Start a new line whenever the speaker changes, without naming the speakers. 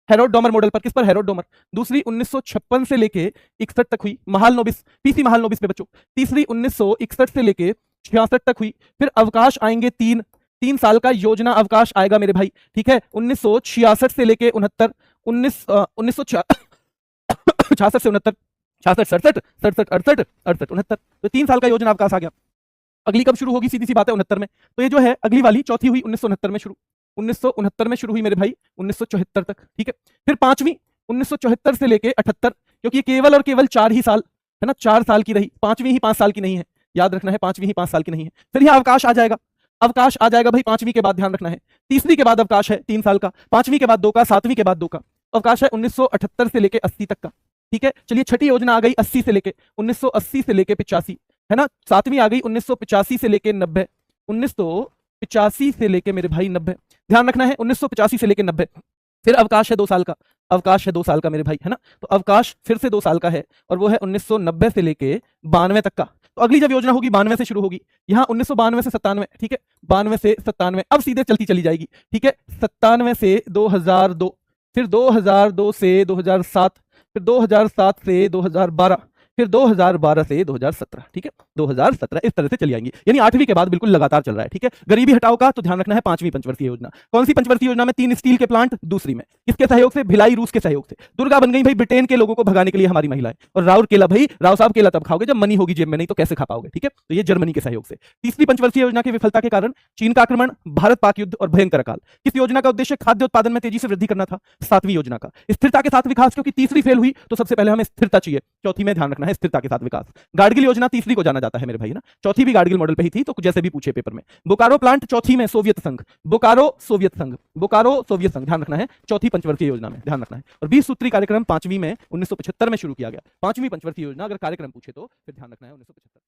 Herod Domar model पर। किस पर? Herod Domar. दूसरी 1956 से लेके 61 तक हुई महालनोबिस, पीसी महालनोबिस पे बच्चों। तीसरी 1961 से लेके 66 तक हुई। फिर अवकाश आएंगे तीन, 3 साल का योजना अवकाश आएगा मेरे भाई, ठीक है। 1966 से लेके 69, 1966 से 69, 66, 67, 67, 68, 68, 69, तो 3 साल का योजना अवकाश आ गया। अगली कब शुरू होगी? सीधी सी बात है 69 में। तो ये जो है अगली वाली चौथी हुई 1969 में शुरू, 1969 में शुरू हुई मेरे भाई 1974 तक, ठीक है। फिर पांचवी 1974 से लेके 78, क्योंकि ये केवल और केवल 4 ही साल है ना, 4 साल की रही, पांचवी ही 5 साल की नहीं है, याद रखना है, पांचवी ही 5 साल की नहीं है। फिर यह अवकाश आ जाएगा, अवकाश आ जाएगा भाई पांचवी के बाद, ध्यान रखना है। तीसरी के बाद अवकाश है 3 साल का, पांचवी के बाद 2 का, सातवीं के बाद 2 का अवकाश है 1978 से लेके 80 तक का, ठीक है। चलिए छठी योजना आ गई 80 से लेके 1980 से लेके 85, है ना। सातवीं आ गई 1985 से लेके 90, 1985 से लेके मेरे भाई 90, ध्यान रखना है 1985 से लेके 90। फिर अवकाश है 2 साल का, अवकाश है 2 साल का मेरे भाई, है ना। तो अवकाश फिर से 2 साल का है, और वो है 1990 से लेके 92 तक का। तो अगली जब योजना होगी 92 से शुरू होगी, यहाँ 1992 से 97, ठीक है, 92 से 97, अब सीधे चलती चली जाएगी, ठीक है। 97 से 2002, फिर 2002 से 2007, फिर 2007 से 2012, फिर 2012 से 2017, ठीक है, 2017, इस तरह से चली आएंगी। यानी 8वीं के बाद बिल्कुल लगातार चल रहा है, ठीक है। गरीबी हटाओ का तो ध्यान रखना है 5वीं पंचवर्षीय योजना। कौन सी पंचवर्षीय योजना में? 3 स्टील के प्लांट, दूसरी में किसके सहयोग से? भिलाई रूस के सहयोग से। दुर्गा बन गई भाई ब्रिटेन के लोगों को भगाने के लिए हमारी महिलाएं। और राउर केला भाई, राव साहब केला तब खाओगे जब मनी होगी जेब में, नहीं तो कैसे खा पाओगे, ठीक है। तो ये जर्मनी के सहयोग से। तीसरी पंचवर्षीय योजना की विफलता के कारण चीन का आक्रमण, भारत पाक युद्ध और भयंकर अकाल। किस योजना का उद्देश्य? खाद्य उत्पादन में तेजी से वृद्धि करना था। 7वीं योजना का स्थिरता के साथ विकास, क्योंकि तीसरी फेल हुई तो सबसे पहले हमें स्थिरता चाहिए, चौथी में ध्यान रखना है स्थिरता के साथ विकास। गाडगिल योजना तीसरी को जाना जाता है मेरे भाई ना, चौथी भी गाडगिल मॉडल पे ही थी, तो जैसे भी पूछे पेपर में। बोकारो प्लांट चौथी में, सोवियत संघ, बोकारो सोवियत संघ, बोकारो सोवियत संघ, ध्यान रखना है चौथी पंचवर्षीय योजना में, ध्यान रखना है। और 20 सूत्री कार्यक्रम 5वीं में 1975 में शुरू किया गया। 5वीं पंचवर्षीय योजना अगर कार्यक्रम पूछे तो फिर ध्यान रखना है 1975।